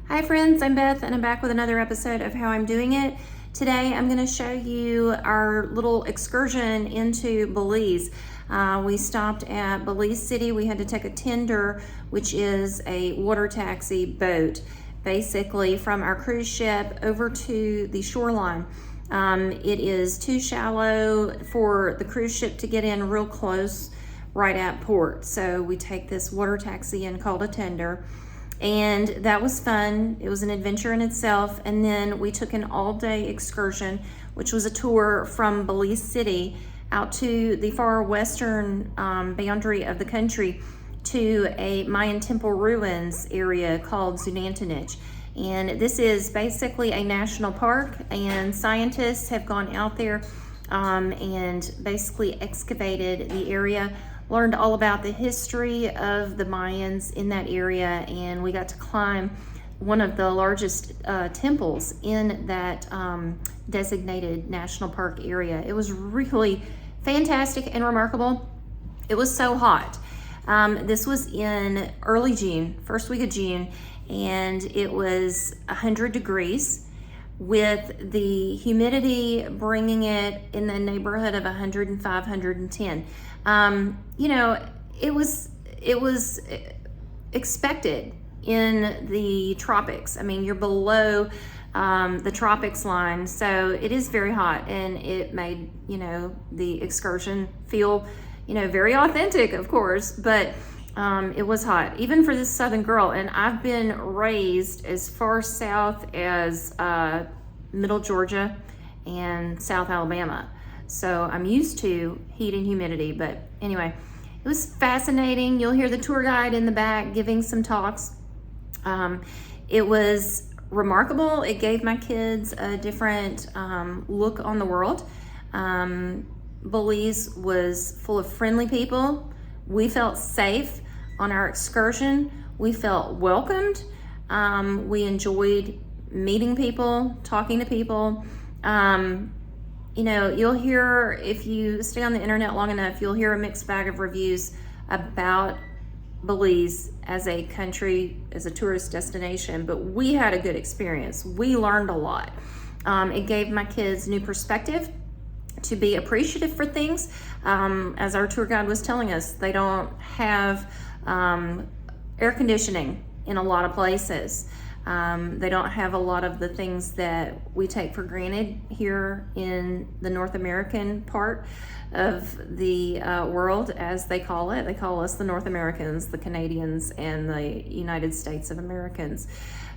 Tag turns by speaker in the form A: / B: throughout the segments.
A: Hi friends, I'm Beth and I'm back with another episode of How I'm Doing It. Today I'm going to show you our little excursion into Belize. We stopped at Belize City. We had to take a tender, which is a water taxi boat, basically from our cruise ship over to the shoreline. It is too shallow for the cruise ship to get in real close right at port. So we take this water taxi in called a tender. And that was fun. It was an adventure in itself. And then we took an all-day excursion, which was a tour from Belize City out to the far western boundary of the country to a Mayan temple ruins area called Xunantunich. And this is basically a national park, and scientists have gone out there and basically excavated the area, learned all about the history of the Mayans in that area, and we got to climb one of the largest temples in that designated national park area. It was really fantastic and remarkable. It was so hot. This was in early June, first week of June, and it was 100 degrees with the humidity bringing it in the neighborhood of 105, 110. You know, it was expected in the tropics. I mean, you're below the tropics line, so it is very hot, and it made, you know, the excursion feel, you know, very authentic, of course, but it was hot, even for this southern girl. And I've been raised as far south as middle Georgia and South Alabama. So I'm used to heat and humidity, but anyway, it was fascinating. You'll hear the tour guide in the back giving some talks. It was remarkable. It gave my kids a different look on the world. Belize was full of friendly people. We felt safe on our excursion. We felt welcomed. We enjoyed meeting people, talking to people. You know, you'll hear, if you stay on the internet long enough, you'll hear a mixed bag of reviews about Belize as a country, as a tourist destination, but we had a good experience. We learned a lot. It gave my kids new perspective to be appreciative for things. As our tour guide was telling us, they don't have air conditioning in a lot of places. They don't have a lot of the things that we take for granted here in the North American part of the world, as they call it. They call us the North Americans, the Canadians, and the United States of Americans.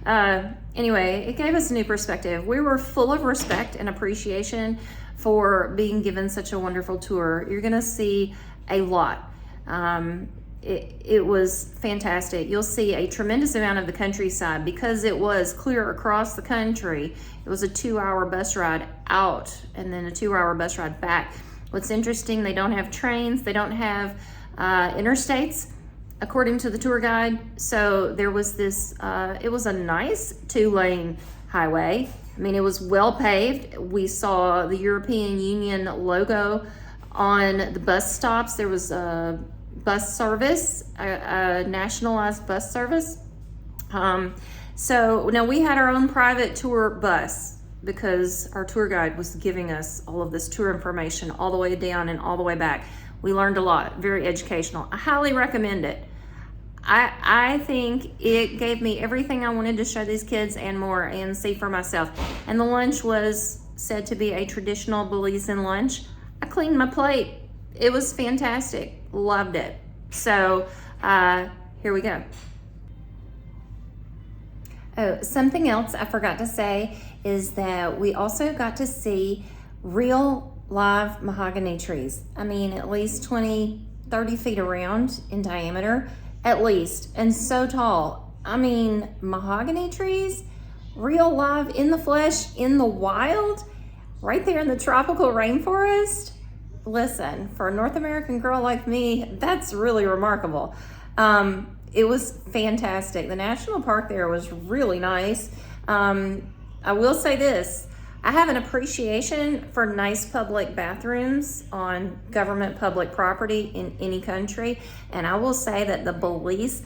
A: Anyway, it gave us a new perspective. We were full of respect and appreciation for being given such a wonderful tour. You're gonna see a lot. It was fantastic. You'll see a tremendous amount of the countryside because it was clear across the country. It was a 2-hour bus ride out and then a 2-hour bus ride back. What's interesting, they don't have trains, they don't have interstates, according to the tour guide. So there was this, it was a nice 2-lane highway. I mean, it was well paved. We saw the European Union logo on the bus stops. There was a bus service, a nationalized bus service. So now we had our own private tour bus because our tour guide was giving us all of this tour information all the way down and all the way back. We learned a lot, very educational. I highly recommend it. I think it gave me everything I wanted to show these kids and more and see for myself. And the lunch was said to be a traditional Belizean lunch. I cleaned my plate. It was fantastic. Loved it. So here we go. Oh, something else I forgot to say is that we also got to see real live mahogany trees. I mean, at least 20, 30 feet around in diameter, at least, and so tall. I mean, mahogany trees, real live in the flesh, in the wild, right there in the tropical rainforest. Listen, for a North American girl like me, that's really remarkable. It was fantastic. The national park there was really nice. I will say this, I have an appreciation for nice public bathrooms on government public property in any country. And I will say that the Belize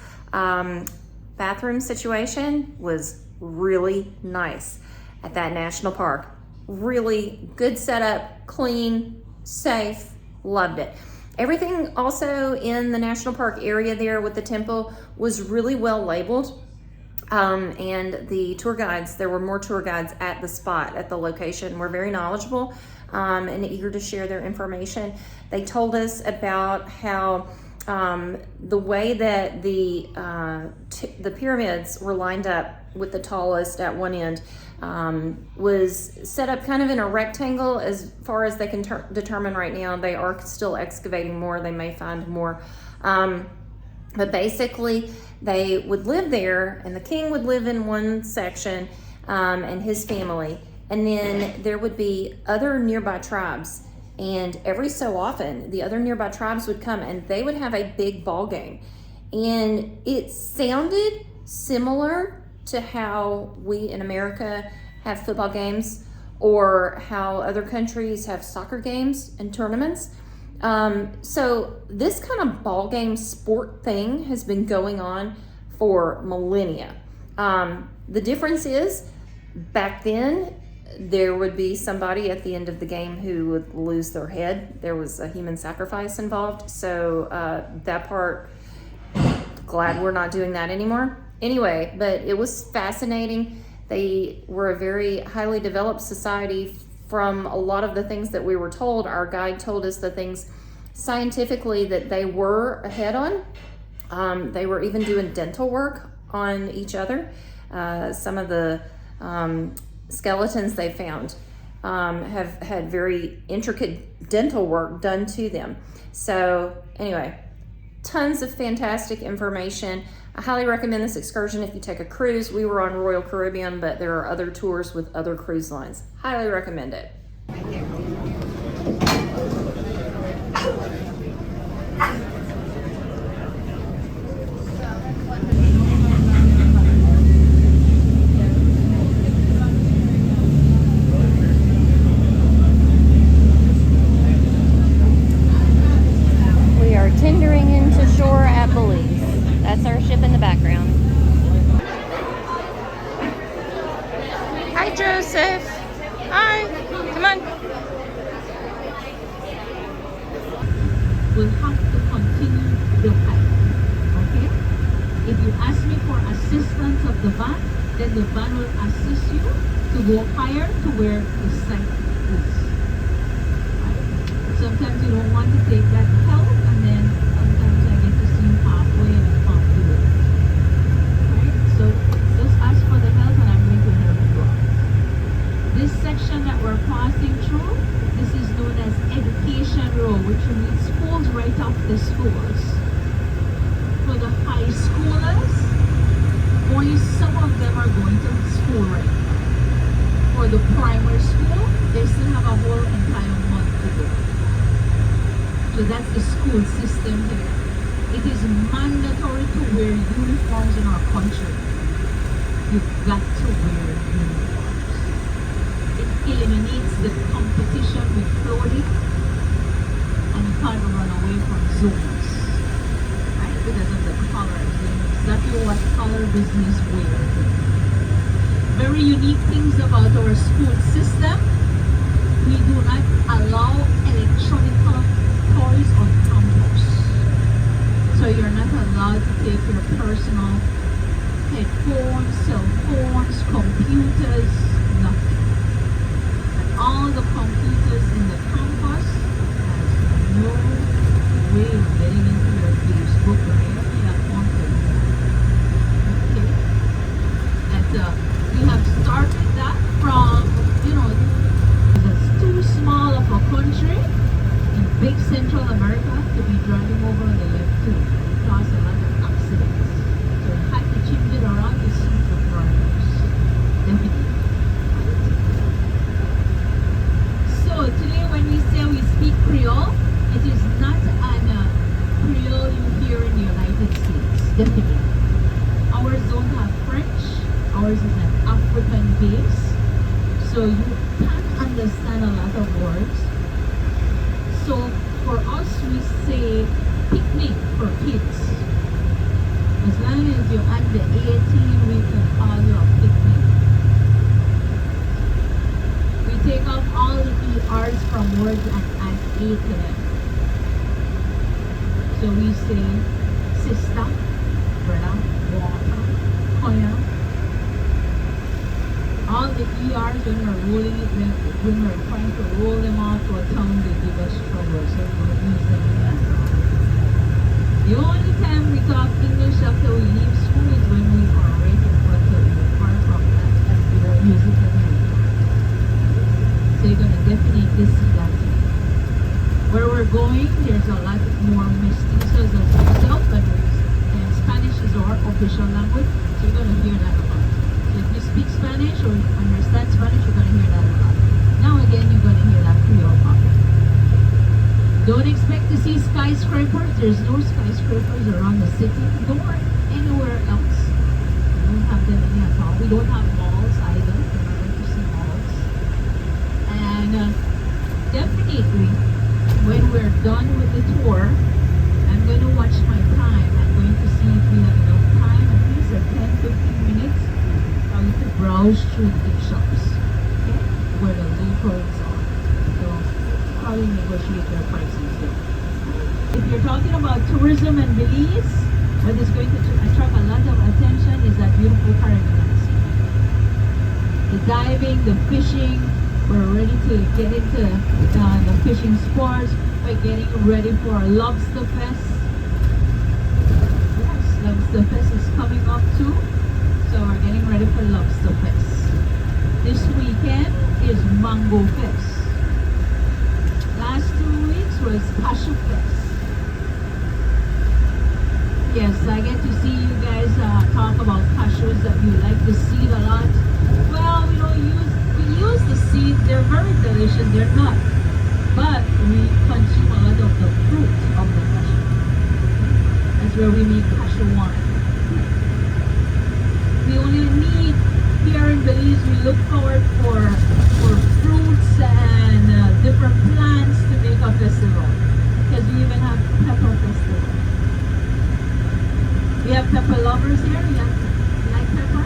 A: bathroom situation was really nice at that national park. Really good setup, clean, safe, loved it. Everything also in the national park area there with the temple was really well labeled. And the tour guides, there were more tour guides at the spot, at the location, were very knowledgeable and eager to share their information. They told us about how the way that the pyramids were lined up with the tallest at one end was set up kind of in a rectangle as far as they can determine right now. They are still excavating more. They may find more. But basically, they would live there, and the king would live in one section and his family. And then there would be other nearby tribes. And every so often, the other nearby tribes would come and they would have a big ball game. And it sounded similar to how we in America have football games or how other countries have soccer games and tournaments. So this kind of ball game sport thing has been going on for millennia. The difference is back then, there would be somebody at the end of the game who would lose their head. There was a human sacrifice involved. So that part, glad we're not doing that anymore. Anyway, but it was fascinating. They were a very highly developed society. From a lot of the things that we were told, our guide told us the things scientifically that they were ahead on. They were even doing dental work on each other. Some of the skeletons they found have had very intricate dental work done to them. So anyway, tons of fantastic information. I highly recommend this excursion if you take a cruise. We were on Royal Caribbean, but there are other tours with other cruise lines. Highly recommend it. We are tendering into shore at Belize. That's our ship in the background. Hi, Joseph. Hi. Come on.
B: Will have to continue the hike. Okay? If you ask me for assistance of the van, then the van will assist you to go higher to where the site is. Right? Sometimes you don't want to take that help, and then sometimes I get to see you halfway and you can't do it. Right? So just ask for the help and I'm going to help you out. This section that we're passing through, this is known as Education Row, which means schools right off the schools. For the high schoolers, only some of them are going to school right now. For the primary school, they still have a whole entire month to go. So that's the school system here. It is mandatory to wear uniforms in our country. You've got to wear uniforms. It eliminates the competition with clothing, and you can't run away from zones, right? Because of the colors. Exactly what color business wear. Very unique things about our school system. We do not allow electronic toys on campus. So you're not allowed to take your personal headphones, cell phones, computers, nothing. All the computers in the campus has no way of getting into your Facebook or any account anymore. Okay? And we have started that from, it's too small of a country in big Central America to be driving over on the left too. It caused a lot of accidents. So we had to change it around to suit the drivers. Definitely. So today when we say we speak Creole, it is not an Creole you hear in the United States. Definitely. Ours don't have French. Ours is an African base. So you can't understand a lot of words. So for us we say picnic for kids. As long as you're under 18, we can call you a picnic. We take off all the ERs from words and add A to them. So we say sister, brother, water, koya. All the ERs when we're rolling it, when we're trying to roll them off to a tongue, they give us trouble. So we don't use them in that. The only time we talk English after we leave school is when we are right in front of you. Apart from that, we don't use it anymore. So you're going to definitely see that. Where we're going, there's a lot more mestizos of yourself, and Spanish is our official language, so you're going to hear that a lot. So if you speak Spanish or understand Spanish, you're going to hear that a lot. Now again, you're going to hear that Creole pocket. Don't expect to see skyscrapers. There's no skyscrapers around the city, nor anywhere else. We don't have them any at all. We don't have malls either. We're not going to see malls. And definitely, when we're done with the tour, I'm going to watch my time. I'm going to see if we have enough time, at least 10-15 minutes, to browse through the shops, okay, where the locals are. So probably negotiate their prices there. If you're talking about tourism in Belize, what is going to attract a lot of attention is that beautiful Caribbean Sea. The diving, the fishing, we're ready to get into the fishing sports. We're getting ready for a lobster fest. Yes, lobster fest is coming up too. So we're getting ready for lobster fest. This weekend is mango fest. Last 2 weeks was cashew fest. Yes, I get to see you guys talk about cashews, that you like the seed a lot. Well, we use the seed. They're very delicious. They're not, but we consume a lot of the fruit of the cashew. That's where we make cashew wine. We only need, here in Belize, we look forward for fruits and different plants to make a festival. Because we even have pepper festival. We have pepper lovers here. You like pepper?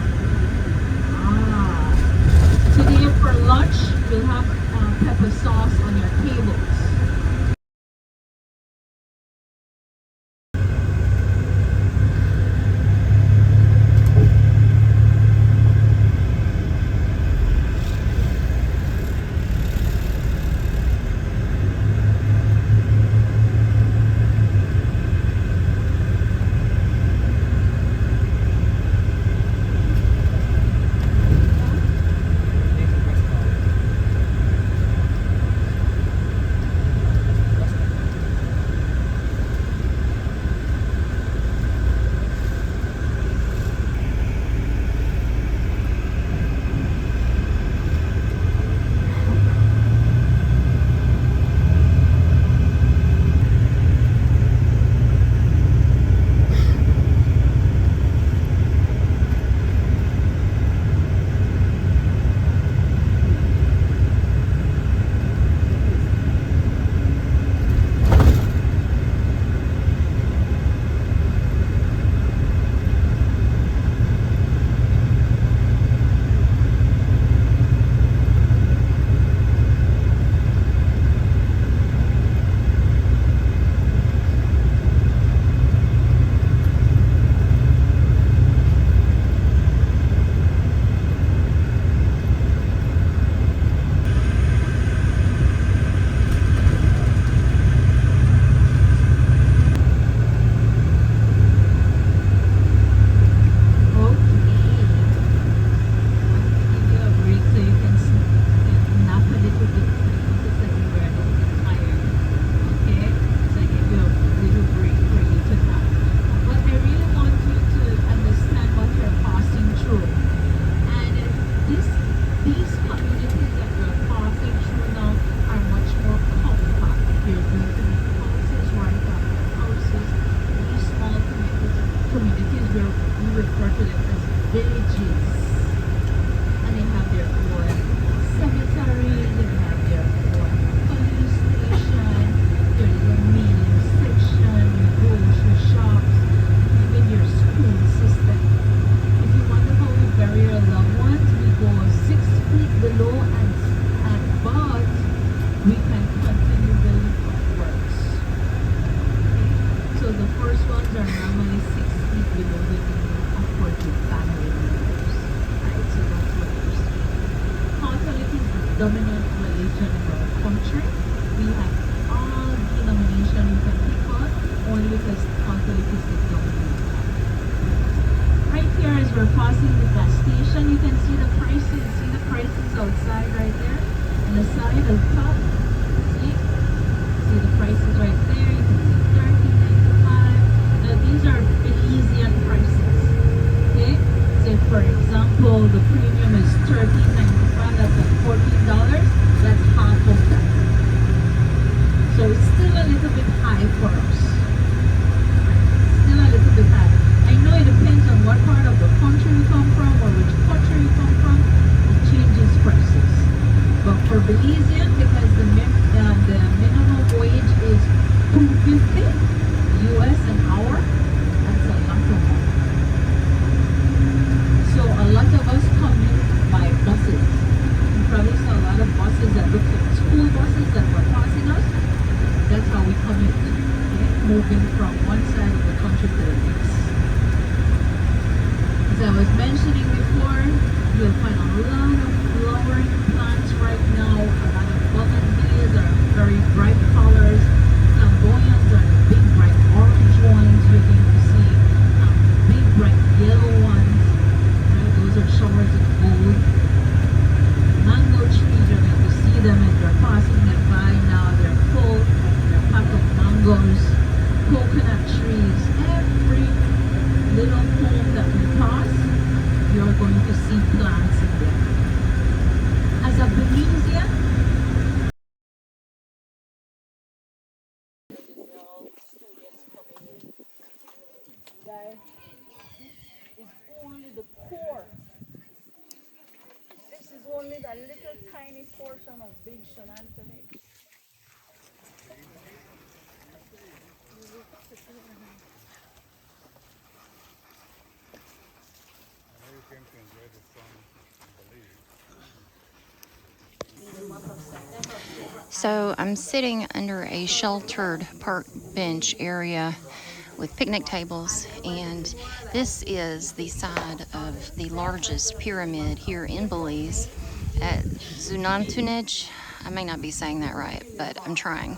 B: Today for lunch, we'll have pepper sauce on your tables. Schools dominant religion in our country. We have all denomination you can pick on, only because Catholic is the dominant. Right here as we're passing the gas station, you can see the prices. See the prices outside right there? On the side of the top. See the prices right there. You can see $13.95. Now these are Belizean prices. Okay? Say for example, the premium is $13.95. That's like $14. That's half of that. So it's still a little bit high for us. Still a little bit high. I know it depends on what part of the country you come from or which country you come from. It changes prices. But for Belizean, because the minimum wage is $2.50 US an hour, that's a lot of money. So a lot of us commute by buses. You probably saw a lot of buses that look like school buses that were passing us. That's how we commute. Okay? Moving from one side of the country to the next. As I was mentioning before, you'll find a lot of flowering plants right now. A lot of bougainvilleas are very bright colors. Flamboyants are the big bright orange ones. You're going to see big bright yellow ones. Right? Those are showers of gold. Mango trees, you're going to see them as they're passing them by now. They're full. They're packed of mangoes. Coconut trees. Every little home that we pass, you're going to see plants in there. As a Belizean, is only the core. This is only the little tiny portion of big Xunantunich.
A: So I'm sitting under a sheltered park bench area with picnic tables, and this is the side of the largest pyramid here in Belize at Xunantunich. I may not be saying that right, but I'm trying.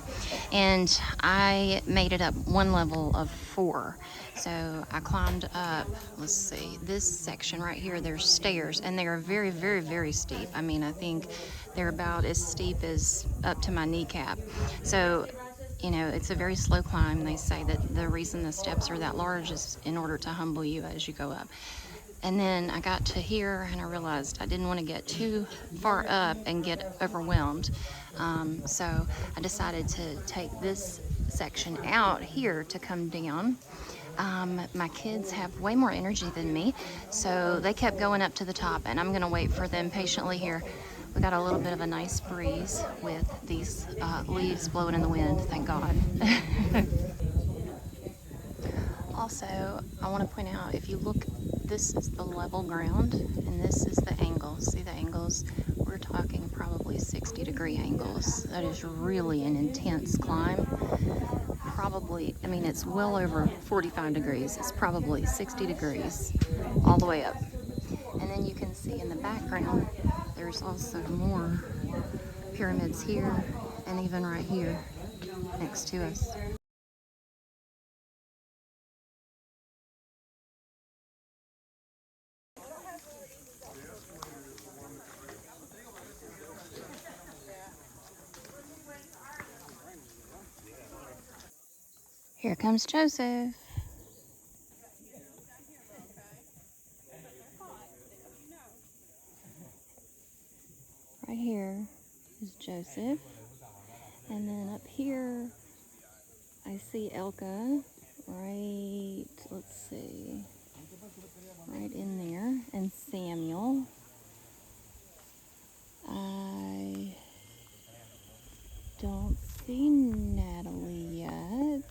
A: And I made it up one level of 4. So I climbed up, let's see, this section right here, there's stairs, and they are very, very, very steep. I mean, I think they're about as steep as up to my kneecap. So, you know, it's a very slow climb. They say that the reason the steps are that large is in order to humble you as you go up. And then I got to here and I realized I didn't want to get too far up and get overwhelmed. So I decided to take this section out here to come down. My kids have way more energy than me, so they kept going up to the top, and I'm going to wait for them patiently here. We got a little bit of a nice breeze with these leaves blowing in the wind, thank God. Also, I want to point out, if you look, this is the level ground, and this is the angle. See the angles? We're talking probably 60-degree angles. That is really an intense climb. Probably, I mean, it's well over 45 degrees. It's probably 60 degrees all the way up. And then you can see in the background, there's also more pyramids here, and even right here next to us. Here comes Joseph. Right here is Joseph. And then up here, I see Elka. Right, let's see. Right in there. And Samuel. I don't see Natalie yet.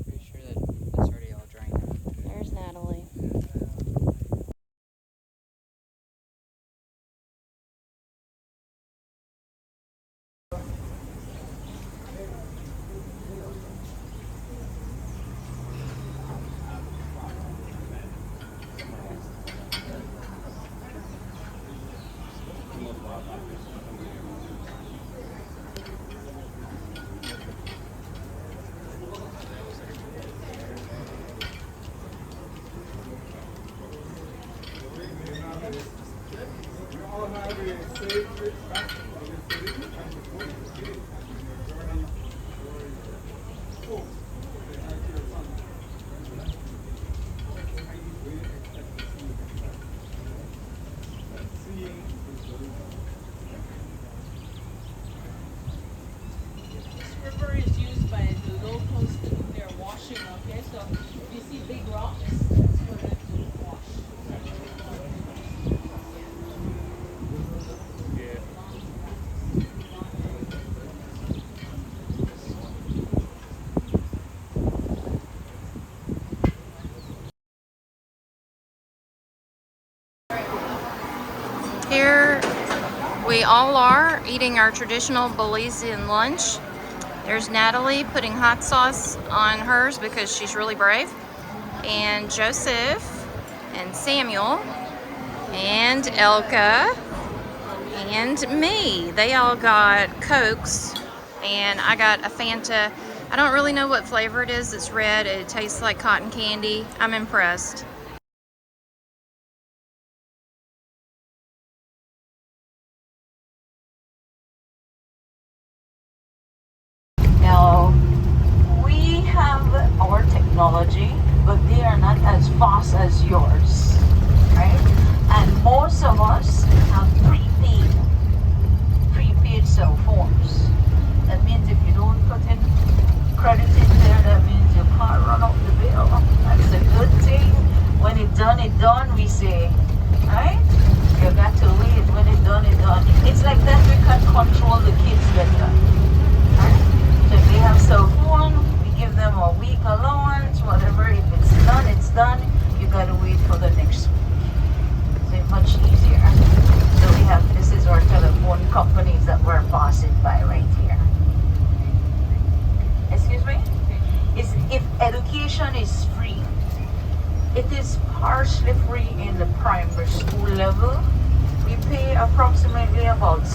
C: Pretty sure that it's already all drying out.
A: There's Natalie.
B: This river is used by the locals to do their washing, okay? So if you see big rocks, that's for them to wash.
A: Here we all are eating our traditional Belizean lunch. There's Natalie putting hot sauce on hers because she's really brave. And Joseph and Samuel and Elka and me. They all got Cokes and I got a Fanta. I don't really know what flavor it is. It's red. It tastes like cotton candy. I'm impressed.
B: Now, we have our technology, but they are not as fast as yours, right? And most of us have prepaid cell phones. That means if you don't put in credit in there, that means you can't run up the bill. That's a good thing. When it's done, we say, right? You got to wait. When it's done, it's like that we can control the kids better. Right? So if they have cell phone, we give them a week allowance, whatever. If it's done, it's done. You gotta wait for the next week. So it's much easier. So we have, this is our telephone companies that we're passing by right here. Excuse me? If education is free, it is partially free in the primary school level. We pay approximately about